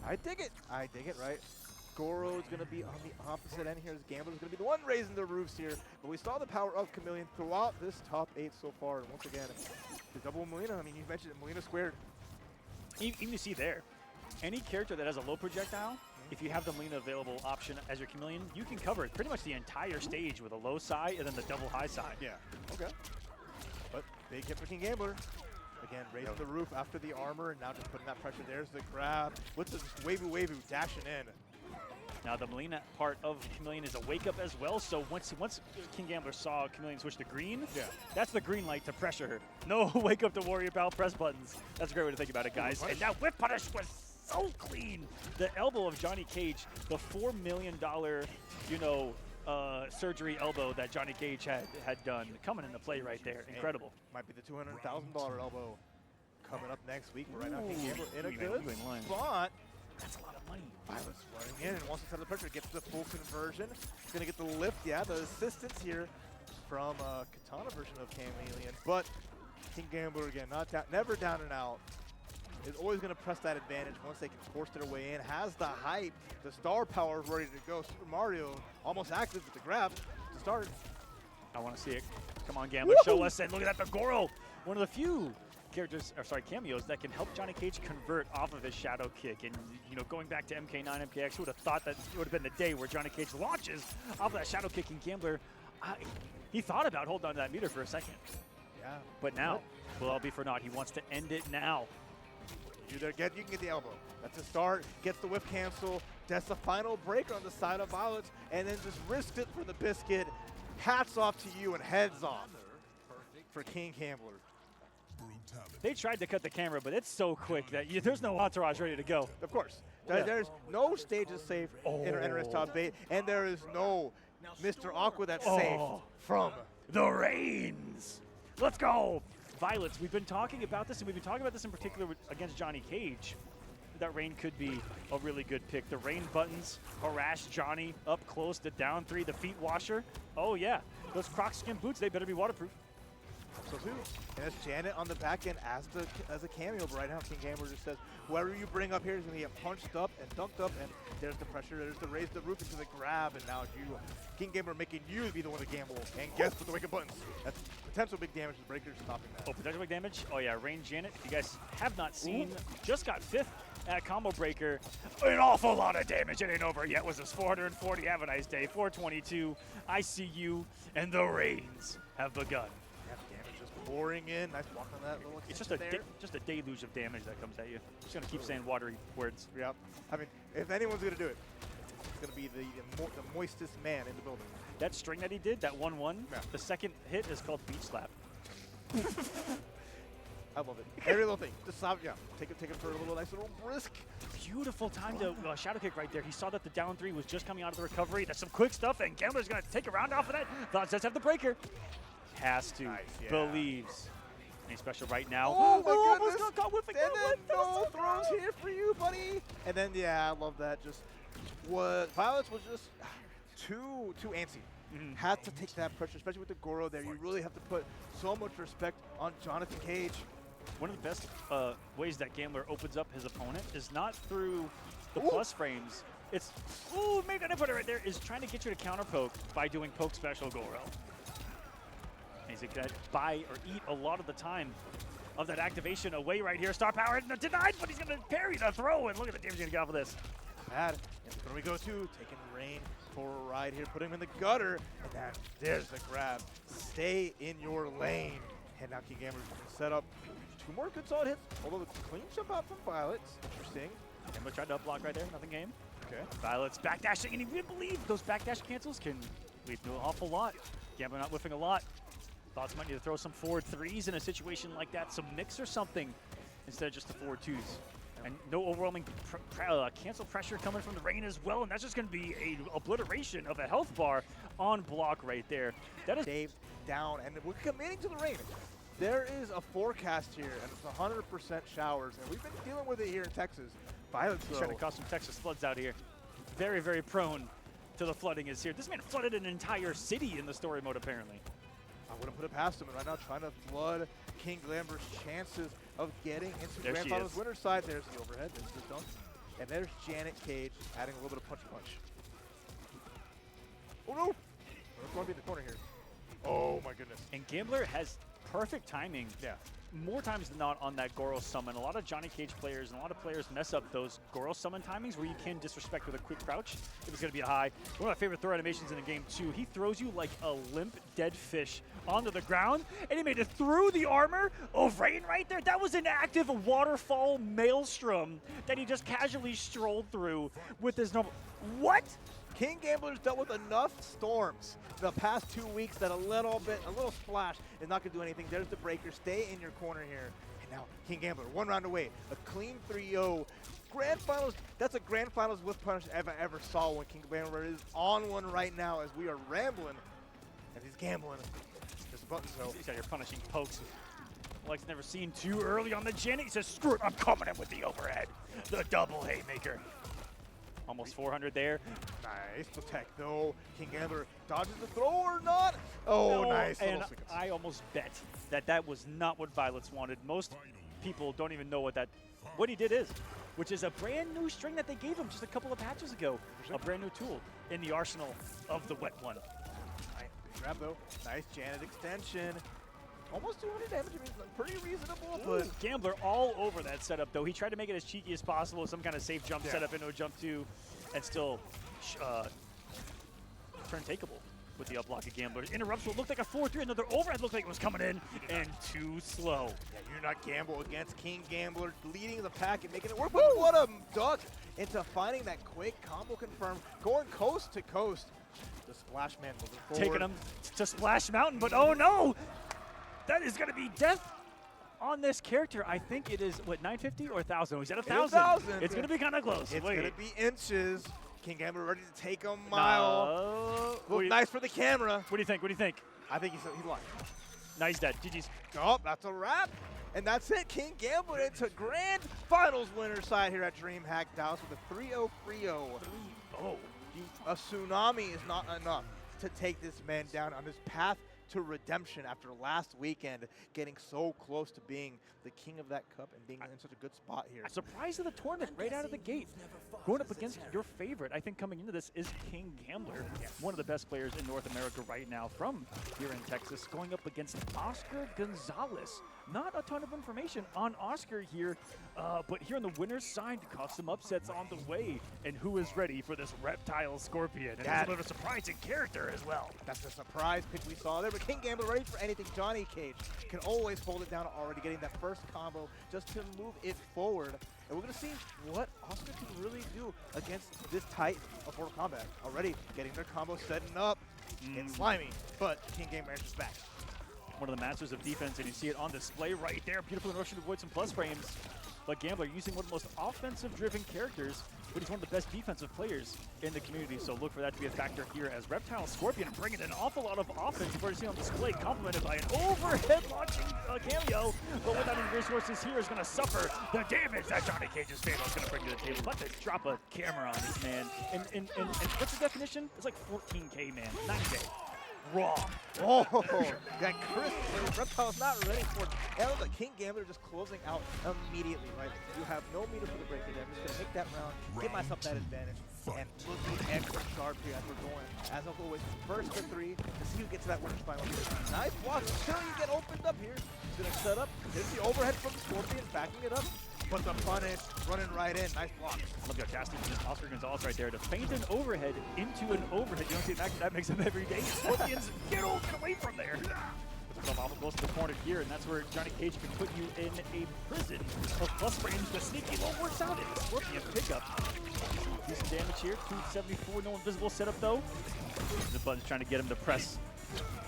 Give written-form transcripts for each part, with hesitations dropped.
I dig it. I dig it, right? Goro is going to be on the opposite end here. As Gambler's going to be the one raising the roofs here. But we saw the power of Chameleon throughout this top 8 so far. And once again, the double Molina, I mean, you mentioned it, Molina squared. Even you see there, any character that has a low projectile, if you have the Molina available option as your Chameleon, you can cover pretty much the entire stage with a low side and then the double high side. Yeah, okay. But big hit for KINGGAMBLER. Again, raising the roof after the armor, and now just putting that pressure. There's the grab with the wavy dashing in. Now the Molina part of Chameleon is a wake up as well, so once KINGGAMBLER saw Chameleon switch to green, that's the green light to pressure her. No wake up to worry about, press buttons. That's a great way to think about it, guys. And that whip punish was so clean. The elbow of Johnny Cage, the $4 million, you know, surgery elbow that Johnny Cage had done, coming into play right there. Incredible. Might be the $200,000 elbow coming up next week, but right now KINGGAMBLER in a good spot. That's a lot of money. VYLETZ running in and wants to set the pressure, gets the full conversion. He's going to get the lift, the assistance here from Katana version of Chameleon. But KINGGAMBLER again, not down, never down and out. Is always going to press that advantage once they can force their way in. Has the hype, the star power ready to go. Super Mario almost active with the grab to start. I want to see it. Come on, Gambler, show us. And look at that, the Goro. One of the few characters, or sorry, cameos that can help Johnny Cage convert off of his shadow kick. And, you know, going back to MK9, MKX, who would have thought that it would have been the day where Johnny Cage launches off of that shadow kicking Gambler. He thought about holding on to that meter for a second. Yeah. But now, will all be for naught. He wants to end it now. You can get the elbow. That's a start. Gets the whip cancel. That's the final breaker on the side of VYLETZ, and then just risked it for the biscuit. Hats off to you and heads off for KINGGAMBLER. They tried to cut the camera, but it's so quick that there's no entourage ready to go. Of course. There's no stages safe in NRS top 8, and there is no Mr. Aqua that's safe from the Reigns. Let's go. VYLETZ, we've been talking about this, and we've been talking about this in particular against Johnny Cage. That Rain could be a really good pick. The Rain buttons harass Johnny up close, the down 3, the feet washer. Oh yeah, those Croc skin boots, they better be waterproof. So too. And that's Janet on the back end as a cameo, but right now KINGGAMBLER just says, whoever you bring up here is going to get punched up and dunked up, and there's the pressure, there's the raise the roof into the grab, and now KINGGAMBLER making you be the one to gamble and guess with the wake up buttons. That's potential big damage, the breaker stopping that. Oh, potential big damage? Oh yeah, Rain Janet, if you guys have not seen, just got 5th at Combo Breaker. An awful lot of damage, it ain't over yet. Was this 440? Have a nice day. 422, I see you, and the Reigns have begun. Damage just pouring in. Nice block on that little It's just a deluge of damage that comes at you. Just gonna keep saying watery words. Yep. I mean, if anyone's gonna do it, it's gonna be the moistest man in the building. That string that he did, that 1-1, the second hit is called Beach Slap. I love it. Every little thing. Just stop, take it for a little nice little brisk. Beautiful time to shadow kick right there. He saw that the down 3 was just coming out of the recovery. That's some quick stuff, and Gambler's gonna take a round off of that. VYLETZ does have the breaker. Has to, believes. Any special right now? Oh my goodness! Almost got whiffing. And then no throws here for you, buddy. And then I love that. Just what VYLETZ was just too antsy. Had to take that pressure, especially with the Goro there. You really have to put so much respect on Jonathan Cage. One of the best ways that Gambler opens up his opponent is not through the plus frames. It's maybe I put it right there. Is trying to get you to counter poke by doing poke special Goro. And he's going to buy or eat a lot of the time of that activation away right here. Star power denied, but he's going to parry the throw, and look at the damage he's going to get off of this. Bad. And where we go to, taking Rain for a ride here, putting him in the gutter, and then there's the grab. Stay in your lane. And now KINGGAMBLER's going to set up 2 more good solid hits, although it's a clean jump out from VYLETZ. Interesting. Gambler tried to up block right there, nothing game. Okay. VYLETZ backdashing, and you believe those backdash cancels can lead to an awful lot. Gambler not whiffing a lot. Thoughts might need to throw some forward 3s in a situation like that, some mix or something, instead of just the forward 2s. And no overwhelming cancel pressure coming from the Rain as well, and that's just going to be a obliteration of a health bar on block right there. That is Dave down, and we're committing to the rain. There is a forecast here, and it's 100% showers, and we've been dealing with it here in Texas. VYLETZ trying to cause some Texas floods out here. Very, very prone to the flooding is here. This man flooded an entire city in the story mode, apparently. I wouldn't put it past him, and right now trying to flood KINGGAMBLER's chances of getting into Grand Finals winner's side. There's the overhead, there's the dunk. And there's Janet Cage adding a little bit of punch. Oh no! There's going to be in the corner here. Oh my goodness. And Gambler has perfect timing. Yeah. More times than not on that Goro summon. A lot of Johnny Cage players and a lot of players mess up those Goro summon timings where you can disrespect with a quick crouch if it's going to be a high. One of my favorite throw animations in the game too. He throws you like a limp dead fish onto the ground, and he made it through the armor. Rain right there. That was an active waterfall maelstrom that he just casually strolled through with his normal. What? KINGGAMBLER's dealt with enough storms the past 2 weeks that a little splash is not going to do anything. There's the breaker. Stay in your corner here. And now KINGGAMBLER, 1 round away. A clean 3-0. Grand Finals, that's a Grand Finals with punish I ever saw when KINGGAMBLER is on one right now as we are rambling. And he's gambling. There's a button, so. He's got your punishing pokes. Lex never seen too early on the Janet. He says, screw it, I'm coming in with the overhead. The double haymaker. Almost 400 there. Nice protect though. KINGGAMBLER dodges the throw or not. Oh, no, nice. And I almost bet that was not what VYLETZ wanted. Most people don't even know what he did is, which is a brand new string that they gave him just a couple of patches ago. A brand new tool in the arsenal of the wet one. Nice grab though. Nice Janet extension. Almost 200 damage, I mean, pretty reasonable, but Gambler all over that setup, though. He tried to make it as cheeky as possible, some kind of safe jump setup into a jump 2, and still turn takeable with the up block of Gambler. Interrupts what looked like a 4-3, another overhead looked like it was coming in, and too slow. Yeah, you're not gamble against KINGGAMBLER, leading the pack and making it work, but what a duck into finding that quick combo confirm, going coast to coast. The Splash Man moving forward. Taking him to Splash Mountain, but oh no! That is going to be death on this character. I think it is, what, 950 or 1,000? He's at 1,000. It's going to be kind of close. It's going to be inches. KINGGAMBLER ready to take a mile. Look nice for the camera. What do you think? What do you think? I think he's lying. No, he's dead. GG's. Oh, that's a wrap. And that's it. KINGGAMBLER into Grand Finals winner side here at DreamHack Dallas with a 3-0 3-0. A tsunami is not enough to take this man down on his path to redemption after last weekend, getting so close to being the king of that cup and being in such a good spot here. Surprise of the tournament right out of the gate. Going up against your favorite, I think coming into this is KINGGAMBLER, one of the best players in North America right now from here in Texas, going up against Oscar Gonzalez. Not a ton of information on Oscar here, but here on the winner's side, custom upsets on the way. And who is ready for this reptile scorpion? And that's a little surprising character as well. That's the surprise pick we saw there, but KINGGAMBLER ready for anything. Johnny Cage can always hold it down already, getting that first combo just to move it forward. And we're going to see what Oscar can really do against this type of Mortal Kombat. Already getting their combo setting up in Slimy, but KINGGAMBLER is back. One of the masters of defense, and you see it on display right there. Beautiful in rushing to avoid some plus frames. But Gambler using one of the most offensive-driven characters, but he's one of the best defensive players in the community. So look for that to be a factor here as Reptile Scorpion bringing an awful lot of offense. You've already seen on display, complemented by an overhead launching cameo. But without any resources here is going to suffer the damage that Johnny Cage's Fatal is going to bring to the table. About to drop a camera on this man. And what's the definition? It's like 14K, man. 9K. Raw. Oh, that crisp. Reptile's not ready for it. And look, KINGGAMBLER just closing out immediately, right? You have no meter for the break here. I'm just going to make that round, give myself that advantage, and looking extra sharp here as we're going. As always, first to 3 to see who gets to that winner's final. Nice block until you get opened up here. He's going to set up. There's the overhead from Scorpion, backing it up. But the punish, running right in, nice block. Look at casting from Oscar Gonzalez right there to feint an overhead into an overhead. You don't see that makes him every day. Scorpions, get away from there. Puts him awful close to the corner here, and that's where Johnny Cage can put you in a prison of plus frames. The sneaky low works out in Scorpion pickup. Decent damage here, 274, no invisible setup though. The button's trying to get him to press.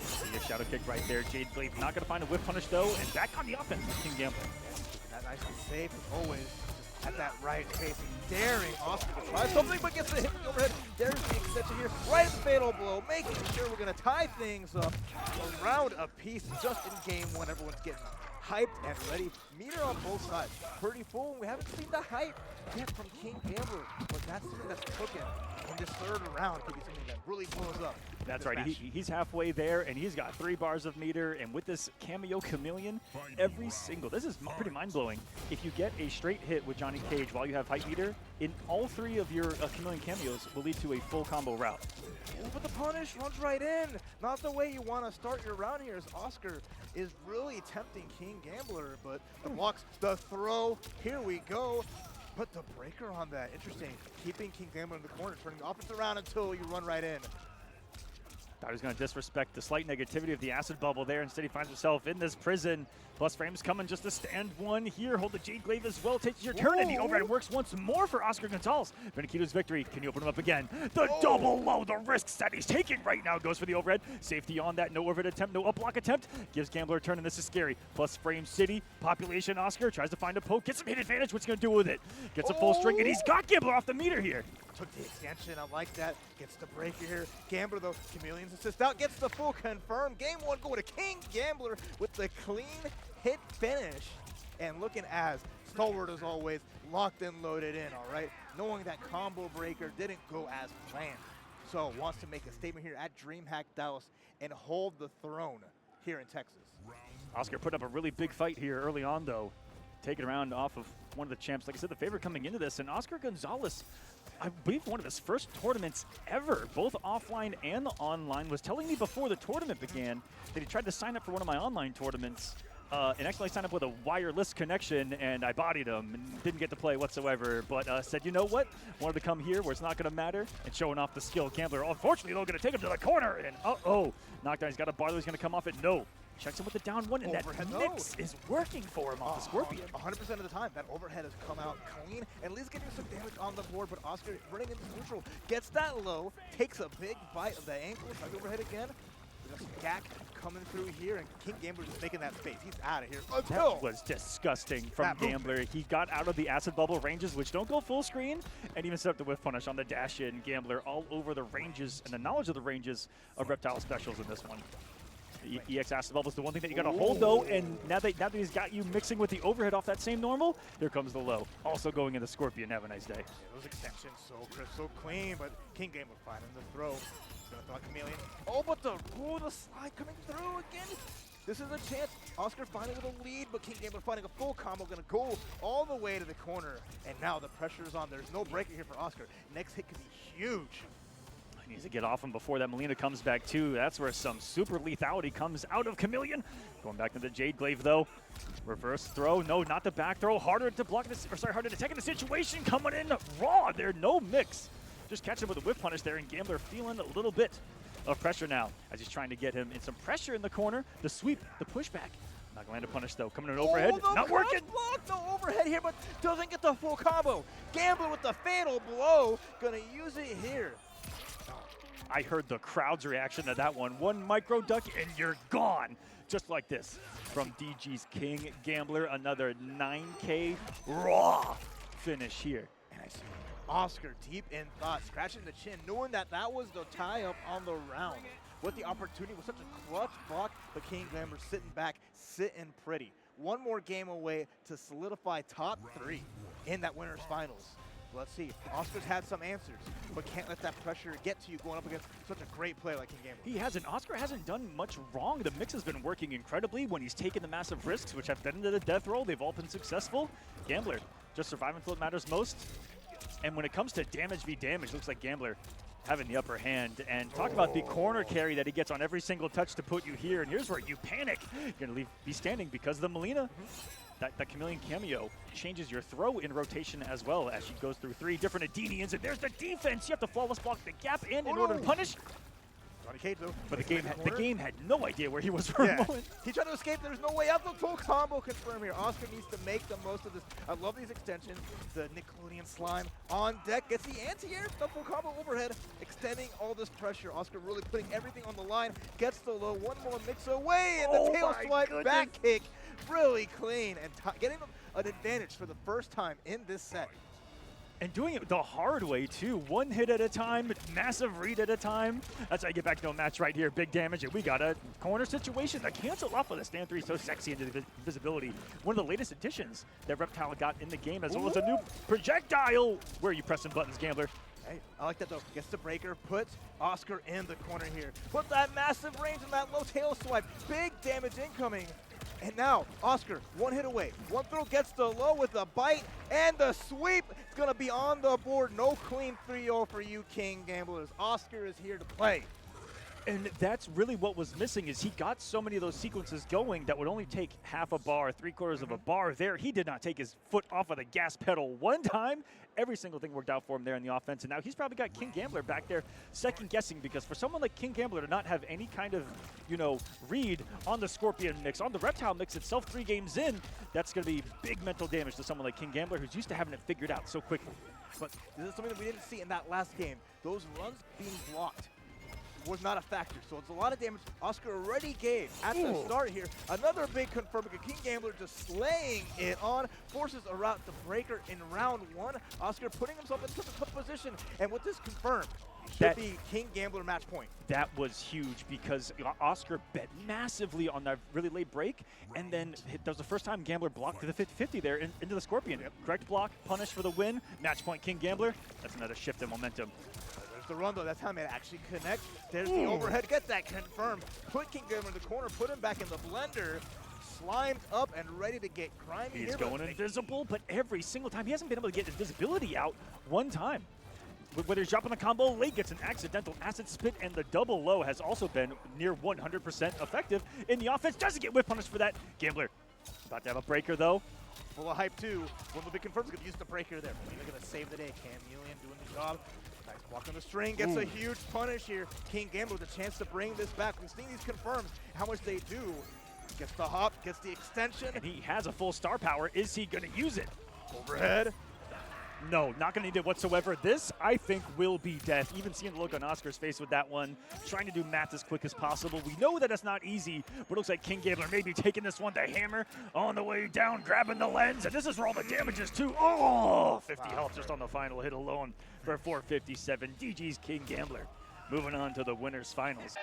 See a shadow kick right there. Jade Blade not going to find a whip punish though, and back on the offense with KINGGAMBLER. That nice and safe as always. Just at that right space, daring Oscar to try something, but gets the hit with the overhead. There's the extension here, right at the fatal blow, making sure we're going to tie things up a round apiece just in game one. Everyone's getting hyped and ready. Meter on both sides, pretty full. We haven't seen the hype yet from KINGGAMBLER, but that's something that's cooking. And this third round could be something that really blows up. That's right. He's halfway there, and he's got 3 bars of meter. And with this cameo chameleon, every single, this is pretty mind-blowing. If you get a straight hit with Johnny Cage while you have height meter, in all 3 of your Chameleon cameos will lead to a full combo route. Oh, but the punish runs right in. Not the way you want to start your round here, as Oscar is really tempting KINGGAMBLER, but the blocks, the throw, here we go. Put the breaker on that. Interesting. Keeping KINGGAMBLER in the corner, turning the offense around until you run right in. Thought he was going to disrespect the slight negativity of the acid bubble there. Instead, he finds himself in this prison. Plus frames coming just to stand one here. Hold the Jade Glaive as well. Takes your turn, and the overhead works once more for Oscar Gonzalez. Benikito's victory. Can you open him up again? The double low. The risks that he's taking right now goes for the overhead. Safety on that. No overhead attempt. No up block attempt. Gives Gambler a turn, and this is scary. Plus frame city. Population Oscar tries to find a poke. Gets some hit advantage. What's he going to do with it? Gets a full string, and he's got Gambler off the meter here. Took the extension. I like that. Gets the breaker here. Gambler, though, Chameleon's assist out. Gets the full confirm. Game 1 going to KINGGAMBLER with the clean hit finish. And looking as stalwart as always, locked and loaded in, all right? Knowing that combo breaker didn't go as planned. So wants to make a statement here at DreamHack Dallas and hold the throne here in Texas. Oscar put up a really big fight here early on, though. Taking around off of one of the champs. Like I said, the favorite coming into this. And Oscar Gonzalez, I believe one of his first tournaments ever, both offline and online, was telling me before the tournament began that he tried to sign up for one of my online tournaments and actually signed up with a wireless connection, and I bodied him and didn't get to play whatsoever. But said, you know what? Wanted to come here where it's not going to matter and showing off the skill. Gambler, unfortunately, though, going to take him to the corner. And knockdown. He's got a bar. He's going to come off it. No. Checks him with the down one, and overhead that mix is working for him off the Scorpion. 100% of the time, that overhead has come out clean, and at least getting some damage on the board, but Oscar running into neutral, gets that low, takes a big bite of the ankle, tries overhead again. There's a Gak coming through here, and KINGGAMBLER just making that space. He's out of here. That was disgusting from Gambler. He got out of the acid bubble ranges, which don't go full screen, and even set up the whiff punish on the dash in. Gambler all over the ranges and the knowledge of the ranges of Reptile specials in this one. The EX acid bubble is the one thing that you got to hold, though, and now that he's got you mixing with the overhead off that same normal, here comes the low. Also going in the Scorpion. Have a nice day. Yeah, those extensions so crisp, so clean, but KINGGAMBLER finding the throw. Gonna throw Chameleon. Oh, but the slide coming through again. This is a chance. Oscar finally with a lead, but KINGGAMBLER finding a full combo, gonna go all the way to the corner, and now the pressure is on. There's no breaking here for Oscar. Next hit could be huge. Needs to get off him before that Melina comes back too. That's where some super lethality comes out of Chameleon. Going back to the Jade Glaive though. Reverse throw. No, not the back throw. Harder to block this, or sorry, harder to take in the situation. Coming in raw there. No mix. Just catch him with a whip punish there, and Gambler feeling a little bit of pressure now as he's trying to get him in some pressure in the corner. The sweep, the pushback. Not going to land a punish though. Coming in overhead. Not working. Block, no overhead here, but doesn't get the full combo. Gambler with the fatal blow. Gonna use it here. I heard the crowd's reaction to that one. One micro duck and you're gone. Just like this from DG's KINGGAMBLER. Another 9K raw finish here. And I see Oscar deep in thought, scratching the chin, knowing that that was the tie-up on the round. With the opportunity, with such a clutch block, but KINGGAMBLER sitting back, sitting pretty. One more game away to solidify top 3 in that winner's finals. Let's see. Oscar's had some answers, but can't let that pressure get to you going up against such a great player like KINGGAMBLER. He hasn't. Oscar hasn't done much wrong. The mix has been working incredibly when he's taken the massive risks, which have fed into the death roll. They've all been successful. Gambler just surviving until it matters most. And when it comes to damage v damage, looks like Gambler having the upper hand. And talk about the corner carry that he gets on every single touch to put you here. And here's where you panic. You're going to be standing because of the Melina. That Chameleon cameo changes your throw in rotation as well as she goes through 3 different Adenians, and there's the defense. You have to flawless block the gap in order to punish. But the game had no idea where he was for a moment. He tried to escape. There's no way out. The full combo confirmed here. Oscar needs to make the most of this. I love these extensions. The Nickelodeon slime on deck. Gets the anti-air. The full combo overhead. Extending all this pressure. Oscar really putting everything on the line. Gets the low. One more mix away. And the tail swipe back kick. Really clean. And getting an advantage for the first time in this set. And doing it the hard way, too. One hit at a time, massive read at a time. That's how you get back to a match right here. Big damage, and we got a corner situation that cancel off with a stand 3 so sexy into the visibility. One of the latest additions that Reptile got in the game, as well as a new projectile. Where are you pressing buttons, Gambler? Hey, I like that, though. Gets the breaker, puts Oscar in the corner here. Put that massive range and that low tail swipe. Big damage incoming. And now, Oscar, one hit away. One throw gets the low with a bite, and the sweep. It's going to be on the board. No clean 3-0 for you, King Gamblers. Oscar is here to play. And that's really what was missing, is he got so many of those sequences going that would only take half a bar, 3/4 of a bar there. He did not take his foot off of the gas pedal one time. Every single thing worked out for him there in the offense, and now he's probably got KINGGAMBLER back there second-guessing, because for someone like KINGGAMBLER to not have any kind of, read on the Scorpion mix, on the Reptile mix itself 3 games in, that's going to be big mental damage to someone like KINGGAMBLER, who's used to having it figured out so quickly. But this is something that we didn't see in that last game. Those runs being blocked was not a factor, so it's a lot of damage Oscar already gave at the start here. Another big confirm, KINGGAMBLER just slaying it on, forces a route to breaker in round 1. Oscar putting himself into the tough position, and with this confirmed, should be KINGGAMBLER match point. That was huge, because Oscar bet massively on that really late break, and then that was the first time Gambler blocked to the 50-50 there into the Scorpion. Correct block, punish for the win, match point KINGGAMBLER. That's another shift in momentum. The run though, that's how it actually connects. There's the overhead, get that confirmed. Put KINGGAMBLER in the corner, put him back in the blender. Slimed up and ready to get grimy here. He's going invisible, but every single time, he hasn't been able to get invisibility out one time. Whether he's dropping the combo late, gets an accidental acid spit, and the double low has also been near 100% effective in the offense. Doesn't get whip punished for that. Gambler about to have a breaker though. Full of hype too. One will be confirmed, he's going to use the breaker there. He's going to save the day. KINGGAMBLER doing the job. Nice block on the string, gets a huge punish here. KINGGAMBLER with a chance to bring this back. We've seen these confirms, how much they do. Gets the hop, gets the extension. And he has a full star power. Is he going to use it? Overhead. No, not going to need it whatsoever. This, I think, will be death. Even seeing the look on Oscar's face with that one, trying to do math as quick as possible. We know that it's not easy, but it looks like KINGGAMBLER may be taking this one to hammer on the way down, grabbing the lens, and this is where all the damage is too. Oh, 50 health just on the final hit alone for 457. DG's KINGGAMBLER. Moving on to the winners finals.